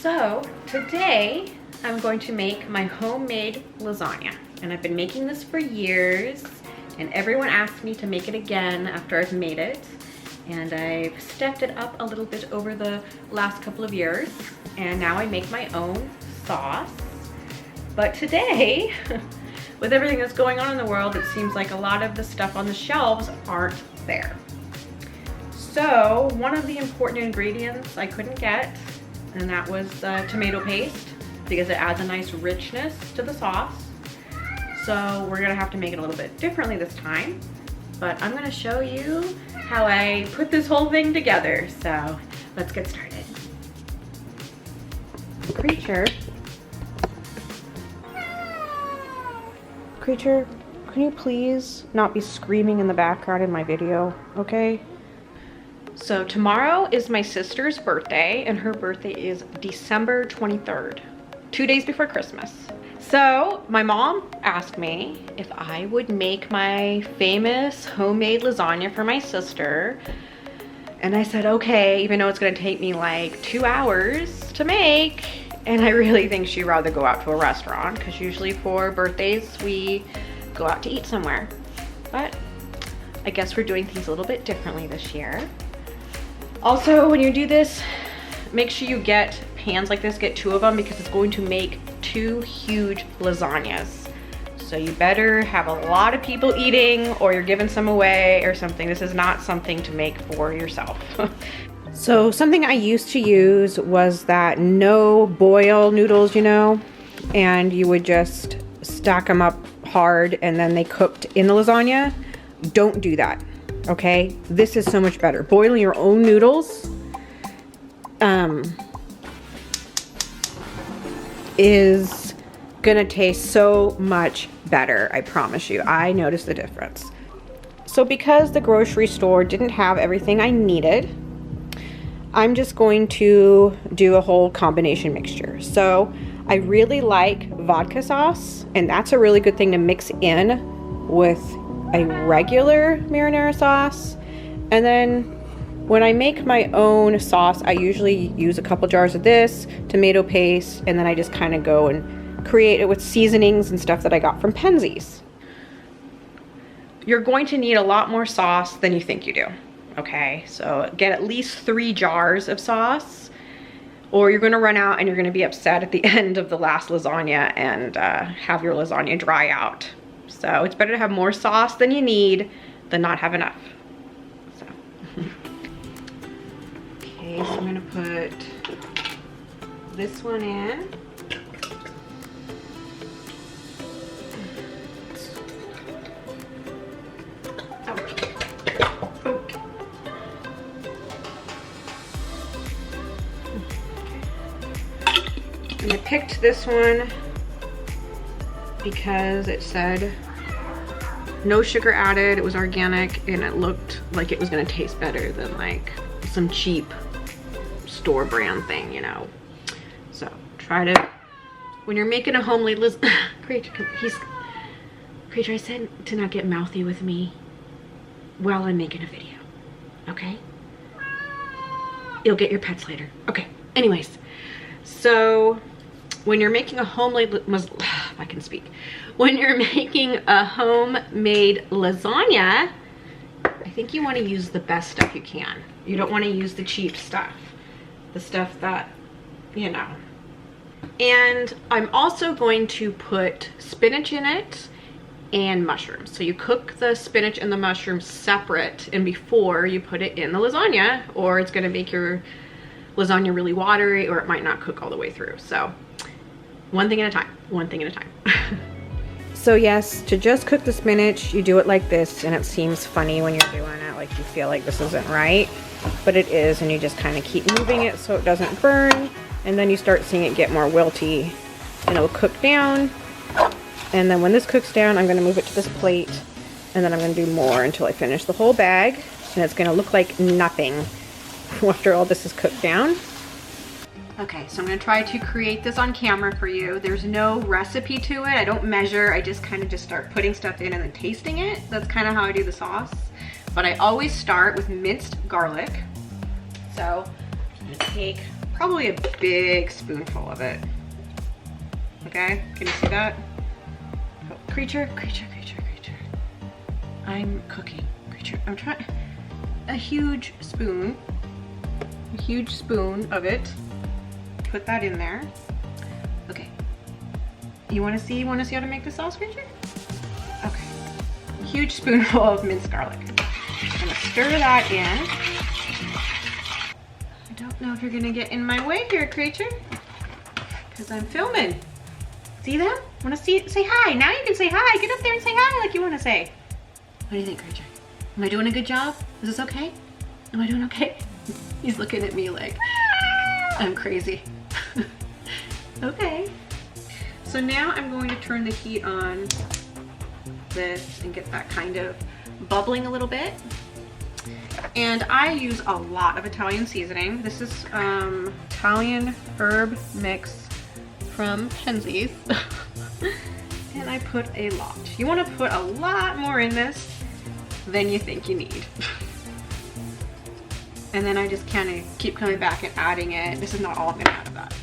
So today I'm going to make my homemade lasagna, and I've been making this for years, and everyone asks me to make it again after I've made it, and I've stepped it up a little bit over the last couple of years, and now I make my own sauce. But today, with everything that's going on in the world, it seems like a lot of the stuff on the shelves aren't there. So one of the important ingredients I couldn't get, and that was tomato paste, because it adds a nice richness to the sauce. So we're gonna have to make it a little bit differently this time, but I'm gonna show you how I put this whole thing together. So let's get started. Creature, can you please not be screaming in the background in my video, okay? So tomorrow is my sister's birthday, and her birthday is December 23rd, 2 days before Christmas. So my mom asked me if I would make my famous homemade lasagna for my sister. And I said, okay, even though it's gonna take me like 2 hours to make. And I really think she'd rather go out to a restaurant, because usually for birthdays, we go out to eat somewhere. But I guess we're doing things a little bit differently this year. Also, when you do this, make sure you get pans like this, get 2 of them, because it's going to make 2 huge lasagnas. So you better have a lot of people eating, or you're giving some away or something. This is not something to make for yourself. So something I used to use was that no boil noodles, you know, and you would just stack them up hard and then they cooked in the lasagna. Don't do that. Okay, this is so much better. Boiling your own noodles is gonna taste so much better, I promise you. I noticed the difference. So because the grocery store didn't have everything I needed, I'm just going to do a whole combination mixture. So I really like vodka sauce, and that's a really good thing to mix in with a regular marinara sauce. And then when I make my own sauce, I usually use a couple jars of this, tomato paste, and then I just kind of go and create it with seasonings and stuff that I got from Penzeys. You're going to need a lot more sauce than you think you do, okay? So get at least 3 jars of sauce, or you're gonna run out and you're gonna be upset at the end of the last lasagna and have your lasagna dry out. So it's better to have more sauce than you need than not have enough. So. Okay, so I'm gonna put this one in. Okay. And I picked this one because it said no sugar added, it was organic, and it looked like it was gonna taste better than like some cheap store brand thing, you know. So try to, when you're making a homemade Creature, I said to not get mouthy with me while I'm making a video, okay? You'll get your pets later. Okay, anyways, so when you're making a homemade, if I can speak, when you're making a homemade lasagna, I think you want to use the best stuff you can. You don't want to use the cheap stuff, the stuff that, you know. And I'm also going to put spinach in it and mushrooms. So you cook the spinach and the mushrooms separate and before you put it in the lasagna, or it's going to make your lasagna really watery, or it might not cook all the way through. So one thing at a time, one thing at a time. So yes, to just cook the spinach, you do it like this, and it seems funny when you're doing it, like you feel like this isn't right, but it is, and you just kind of keep moving it so it doesn't burn, and then you start seeing it get more wilty, and it'll cook down. And then when this cooks down, I'm gonna move it to this plate, and then I'm gonna do more until I finish the whole bag, and it's gonna look like nothing after all this is cooked down. Okay, so I'm gonna try to create this on camera for you. There's no recipe to it. I don't measure. I just kind of just start putting stuff in and then tasting it. That's kind of how I do the sauce. But I always start with minced garlic. So I'm gonna take probably a big spoonful of it. Okay, can you see that? Oh, creature. I'm cooking, creature. I'm trying, a huge spoon of it. Put that in there. Okay. You wanna see how to make the sauce, creature? Okay. Huge spoonful of minced garlic. I'm gonna stir that in. I don't know if you're gonna get in my way here, creature, because I'm filming. See them? Wanna say hi? Now you can say hi. Get up there and say hi like you wanna say. What do you think, creature? Am I doing a good job? Is this okay? Am I doing okay? He's looking at me like I'm crazy. Okay. So now I'm going to turn the heat on this and get that kind of bubbling a little bit. And I use a lot of Italian seasoning. This is Italian herb mix from Penzies. And I put a lot. You want to put a lot more in this than you think you need. And then I just kind of keep coming back and adding it. This is not all I'm gonna add of that.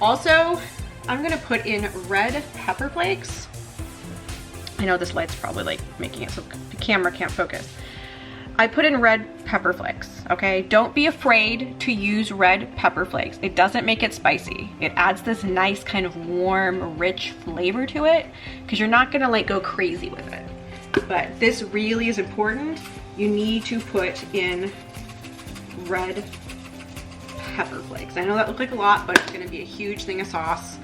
Also, I'm gonna put in red pepper flakes. I know this light's probably like making it so the camera can't focus. I put in red pepper flakes, okay? Don't be afraid to use red pepper flakes. It doesn't make it spicy. It adds this nice kind of warm, rich flavor to it because you're not gonna like go crazy with it. But this really is important. You need to put in red pepper flakes. I know that looks like a lot, but it's gonna be a huge thing of sauce.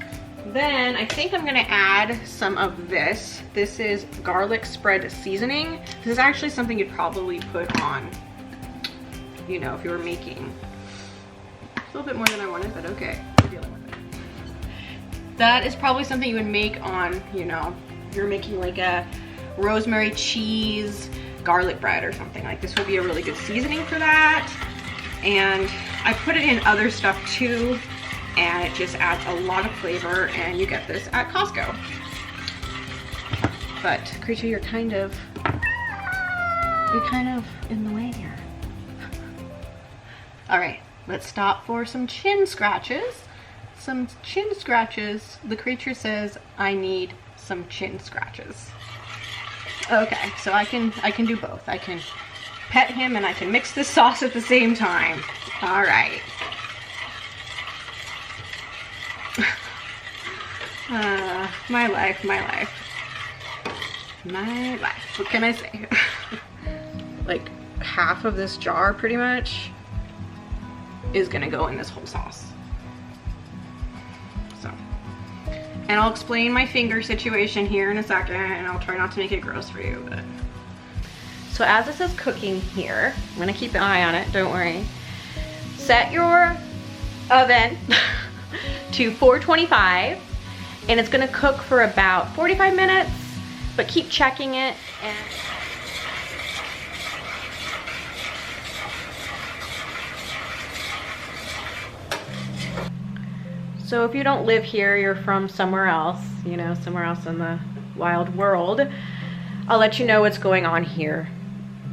Then I think I'm gonna add some of this. This is garlic spread seasoning. This is actually something you'd probably put on, you know, if you were making. A little bit more than I wanted, but okay, we're dealing with it. That is probably something you would make on, you know, if you're making like a rosemary cheese garlic bread or something. Like this would be a really good seasoning for that. And I put it in other stuff too, and it just adds a lot of flavor, and you get this at Costco. But creature, you're kind of in the way here. All right, let's stop for some chin scratches. Some chin scratches. The creature says I need some chin scratches. Okay, so I can do both. I can pet him and I can mix this sauce at the same time. All right. My life. What can I say? Like half of this jar pretty much is gonna go in this whole sauce. So, and I'll explain my finger situation here in a second, and I'll try not to make it gross for you. But so as this is cooking here, I'm gonna keep an eye on it, don't worry. Set your oven to 425, and it's gonna cook for about 45 minutes, but keep checking it. And so if you don't live here, you're from somewhere else, you know, somewhere else in the wild world, I'll let you know what's going on here,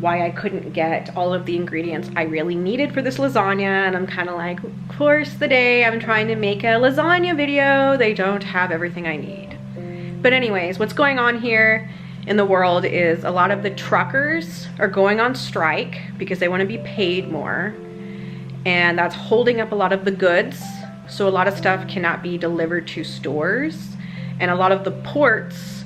why I couldn't get all of the ingredients I really needed for this lasagna. And I'm kind of like, of course, the day I'm trying to make a lasagna video, they don't have everything I need. But anyways, what's going on here in the world is a lot of the truckers are going on strike because they want to be paid more, and that's holding up a lot of the goods. So a lot of stuff cannot be delivered to stores, and a lot of the ports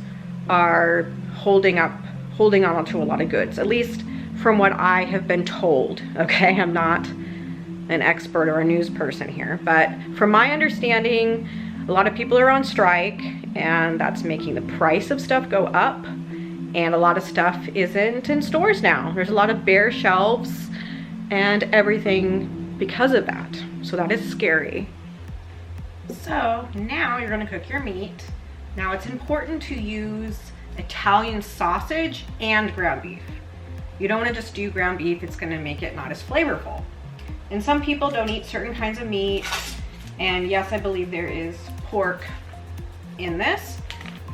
are holding on to a lot of goods, at least from what I have been told. Okay, I'm not an expert or a news person here, but from my understanding, a lot of people are on strike, and that's making the price of stuff go up, and a lot of stuff isn't in stores now. There's a lot of bare shelves and everything because of that. So that is scary. So now you're gonna cook your meat. Now it's important to use Italian sausage and ground beef. You don't wanna just do ground beef, it's gonna make it not as flavorful. And some people don't eat certain kinds of meat. And yes, I believe there is pork in this,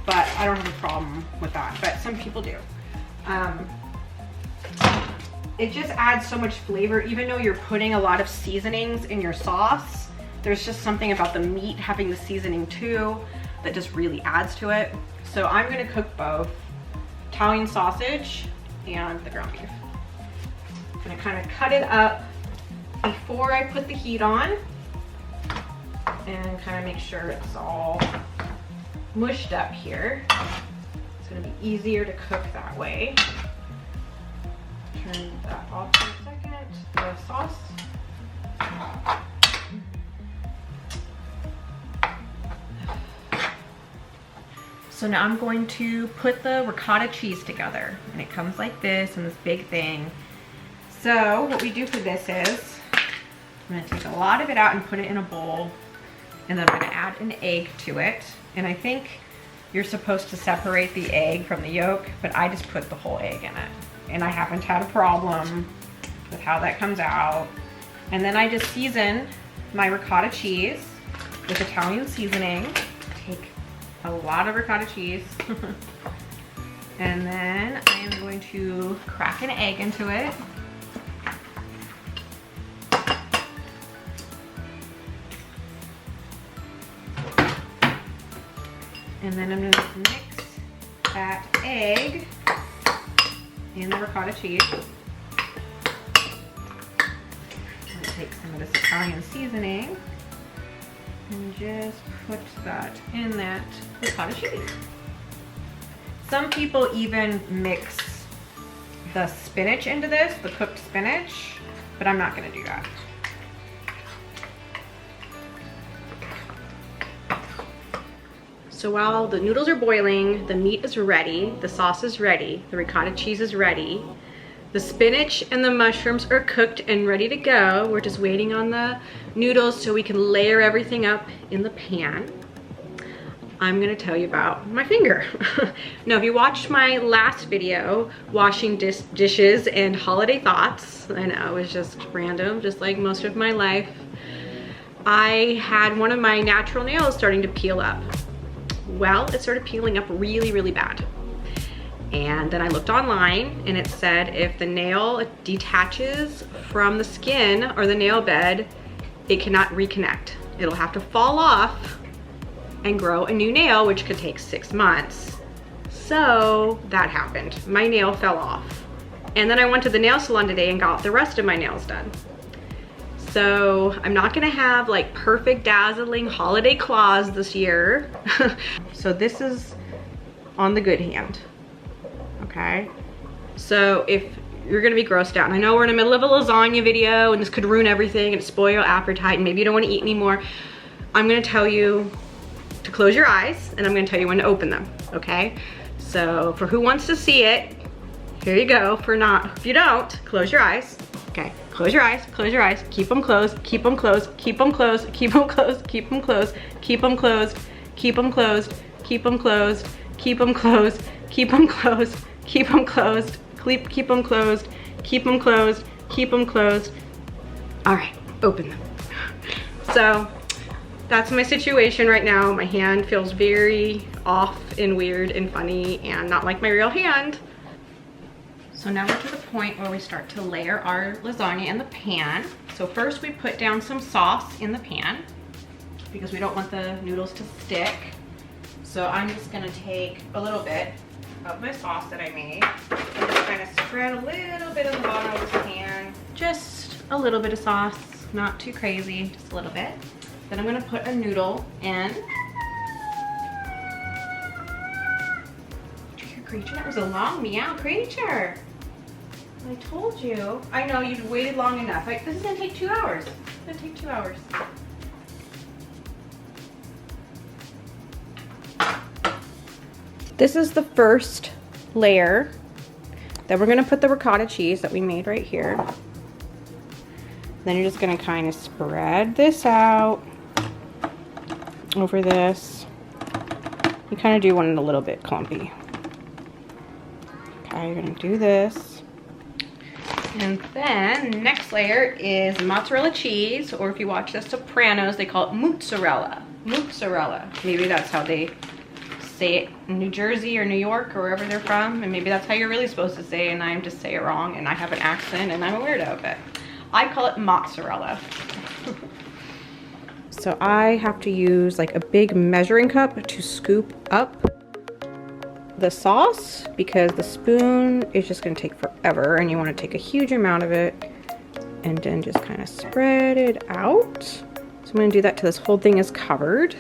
but I don't have a problem with that, but some people do. It just adds so much flavor, even though you're putting a lot of seasonings in your sauce. There's just something about the meat having the seasoning too that just really adds to it. So I'm gonna cook both Italian sausage and the ground beef. I'm gonna kind of cut it up before I put the heat on and kind of make sure it's all mushed up here. It's gonna be easier to cook that way. Turn that off for a second. The sauce. So now I'm going to put the ricotta cheese together, and it comes like this in this big thing. So what we do for this is I'm gonna take a lot of it out and put it in a bowl, and then I'm gonna add an egg to it. And I think you're supposed to separate the egg from the yolk, but I just put the whole egg in it. And I haven't had a problem with how that comes out. And then I just season my ricotta cheese with Italian seasoning. Take a lot of ricotta cheese. And then I am going to crack an egg into it. And then I'm gonna mix that egg in the ricotta cheese. I'm gonna take some of this Italian seasoning and just put that in that ricotta cheese. Some people even mix the spinach into this, the cooked spinach, but I'm not gonna do that. So while the noodles are boiling, the meat is ready, the sauce is ready, the ricotta cheese is ready, the spinach and the mushrooms are cooked and ready to go. We're just waiting on the noodles so we can layer everything up in the pan. I'm gonna tell you about my finger. Now, if you watched my last video, washing dishes and holiday thoughts, I know it was just random, just like most of my life, I had one of my natural nails starting to peel up. Well, it started peeling up really, really bad. And then I looked online and it said if the nail detaches from the skin or the nail bed, it cannot reconnect. It'll have to fall off and grow a new nail, which could take 6 months. So that happened. My nail fell off. And then I went to the nail salon today and got the rest of my nails done. So I'm not gonna have like perfect dazzling holiday claws this year. So this is on the good hand, okay? So if you're gonna be grossed out, and I know we're in the middle of a lasagna video and this could ruin everything and spoil your appetite and maybe you don't wanna eat anymore, I'm gonna tell you to close your eyes and I'm gonna tell you when to open them, okay? So for who wants to see it, here you go. For not, if you don't, close your eyes. Okay, close your eyes, keep them closed, keep them closed, keep them closed, keep them closed, keep them closed, keep them closed, keep them closed, keep them closed, keep them closed, keep them closed, keep them closed, keep them closed, keep them closed, keep them closed. All right, open them. So that's my situation right now. My hand feels very off and weird and funny and not like my real hand. So now we're to the point where we start to layer our lasagna in the pan. So first we put down some sauce in the pan because we don't want the noodles to stick. So I'm just gonna take a little bit of my sauce that I made and just kind of spread a little bit on the bottom of this pan. Just a little bit of sauce, not too crazy, just a little bit. Then I'm gonna put a noodle in. Did you hear creature? That was a long meow creature. I told you. I know you'd waited long enough. This is gonna take 2 hours. It's gonna take 2 hours. This is the first layer that we're gonna put the ricotta cheese that we made right here. Then you're just gonna kind of spread this out over this. You kind of do want it a little bit clumpy. Okay, you're gonna do this. And then next layer is mozzarella cheese, or if you watch The Sopranos, they call it mozzarella. Mozzarella. Maybe that's how they say it in New Jersey or New York or wherever they're from, and maybe that's how you're really supposed to say it, and I just say it wrong, and I have an accent, and I'm a weirdo, but I call it mozzarella. So I have to use like a big measuring cup to scoop up the sauce because the spoon is just gonna take forever and you wanna take a huge amount of it and then just kind of spread it out. So I'm gonna do that till this whole thing is covered.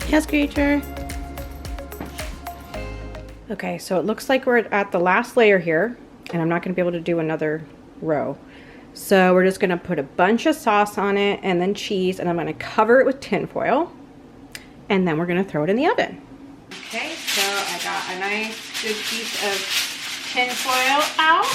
Yes, creature. Okay, so it looks like we're at the last layer here, and I'm not gonna be able to do another row. So we're just gonna put a bunch of sauce on it and then cheese, and I'm gonna cover it with tin foil, and then we're gonna throw it in the oven. Okay, so I got a nice good piece of tin foil out.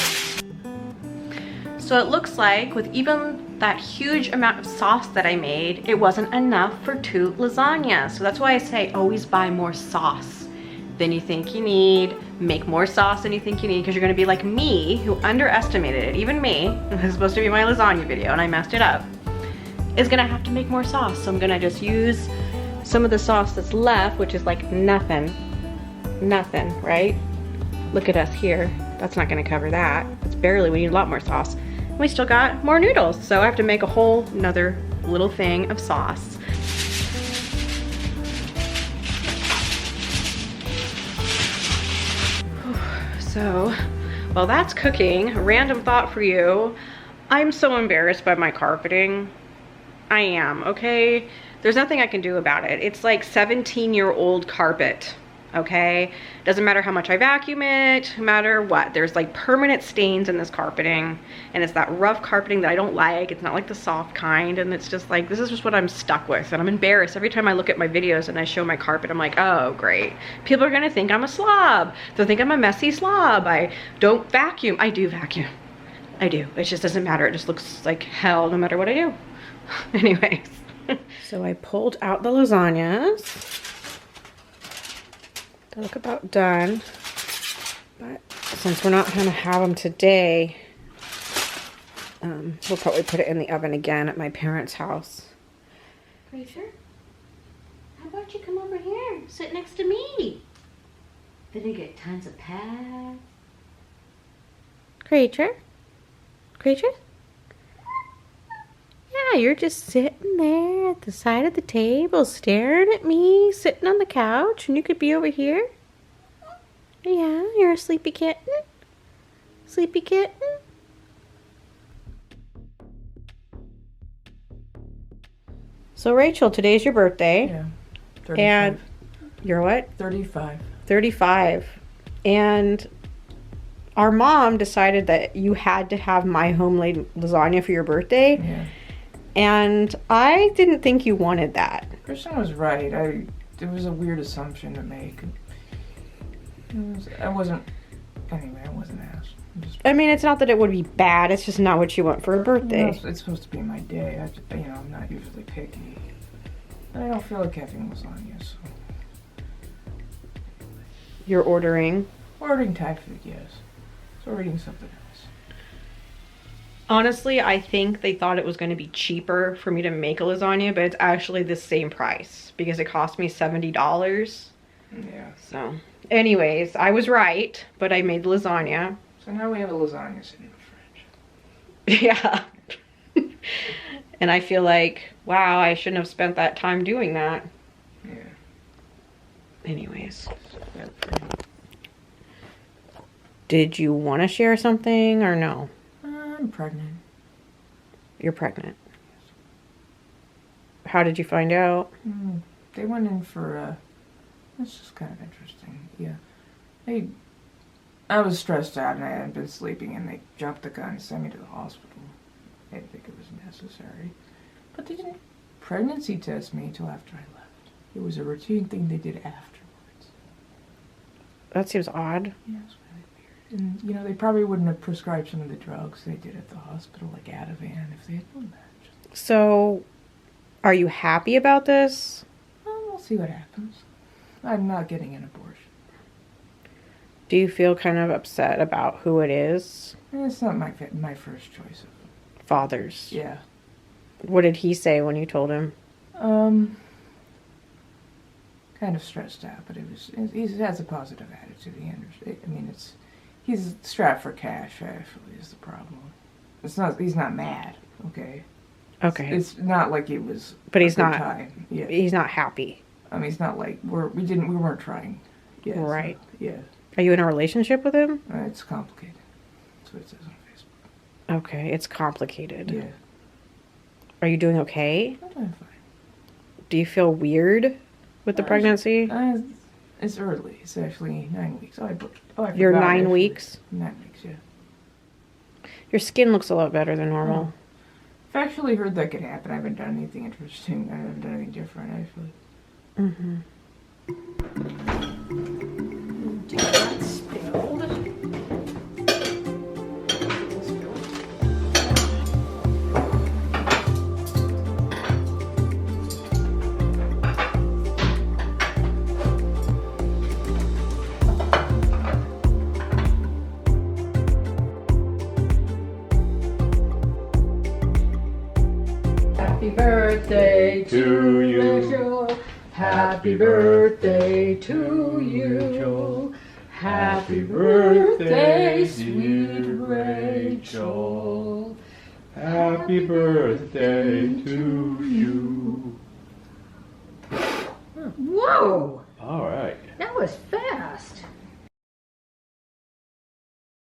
So it looks like with even that huge amount of sauce that I made, it wasn't enough for 2 lasagnas. So that's why I say always buy more sauce than you think you need. Make more sauce than you think you need, because you're gonna be like me, who underestimated it. Even me, this is supposed to be my lasagna video and I messed it up, is gonna have to make more sauce. So I'm gonna just use some of the sauce that's left, which is like nothing, right? Look at us here. That's not gonna cover that. It's barely, we need a lot more sauce. We still got more noodles, so I have to make a whole another little thing of sauce. So, while that's cooking, a random thought for you. I'm so embarrassed by my carpeting. I am, okay? There's nothing I can do about it. It's like 17-year-old carpet, okay? Doesn't matter how much I vacuum it, no matter what. There's like permanent stains in this carpeting, and it's that rough carpeting that I don't like. It's not like the soft kind, and it's just like, this is just what I'm stuck with, and I'm embarrassed. Every time I look at my videos and I show my carpet, I'm like, oh, great. People are gonna think I'm a slob. They'll think I'm a messy slob. I don't vacuum. I do vacuum. I do. It just doesn't matter. It just looks like hell no matter what I do. Anyways. So I pulled out the lasagnas. They look about done, but since we're not gonna have them today, we'll probably put it in the oven again at my parents' house. Creature, how about you come over here, sit next to me? Then you get tons of pets. Creature, creature. Yeah, you're just sitting there at the side of the table, staring at me, sitting on the couch, and you could be over here. Yeah, you're a sleepy kitten. Sleepy kitten. So Rachel, today's your birthday. Yeah, 35. And you're what? 35. 35. And our mom decided that you had to have my homemade lasagna for your birthday. Yeah. And I didn't think you wanted that. Kristen was right. It was a weird assumption to make. I wasn't asked. I mean, it's not that it would be bad. It's just not what you want for a birthday. It's supposed to be my day. I'm not usually picky. And I don't feel like having lasagna, so. You're ordering? Ordering Thai food, yes. So we're eating something else. Honestly, I think they thought it was going to be cheaper for me to make a lasagna, but it's actually the same price because it cost me $70. Yeah. So, anyways, I was right, but I made the lasagna. So now we have a lasagna sitting in the fridge. Yeah. And I feel like, wow, I shouldn't have spent that time doing that. Yeah. Anyways. Did you want to share something or no? I'm pregnant. You're pregnant. How did you find out? They went in for, this is kind of interesting. Yeah. I was stressed out and I hadn't been sleeping, and they jumped the gun and sent me to the hospital. I didn't think it was necessary. But they didn't pregnancy test me until after I left. It was a routine thing they did afterwards. That seems odd. Yeah, it's really weird. And, they probably wouldn't have prescribed some of the drugs they did at the hospital, like Ativan, if they had known that. So, are you happy about this? Well, we'll see what happens. I'm not getting an abortion. Do you feel kind of upset about who it is? It's not my first choice of Father's. Yeah. What did he say when you told him? kind of stressed out, but he has a positive attitude. He's strapped for cash. Actually, is the problem. He's not mad. Okay. Okay. It's not like it was. But he's a good not. time. Yeah. He's not happy. I mean, it's not like we weren't trying. Yeah. Right. So, yeah. Are you in a relationship with him? It's complicated. That's what it says on Facebook. Okay, it's complicated. Yeah. Are you doing okay? I'm doing fine. Do you feel weird with the pregnancy? It's early. It's actually 9 weeks. I You're forgot, 9 actually. weeks? 9 weeks, yeah. Your skin looks a lot better than normal. I've actually heard that could happen. I haven't done anything interesting. I haven't done anything different, actually. Mm-hmm. Do that spilled. Happy birthday to you. Happy birthday to you. Happy birthday, sweet Rachel. Happy birthday to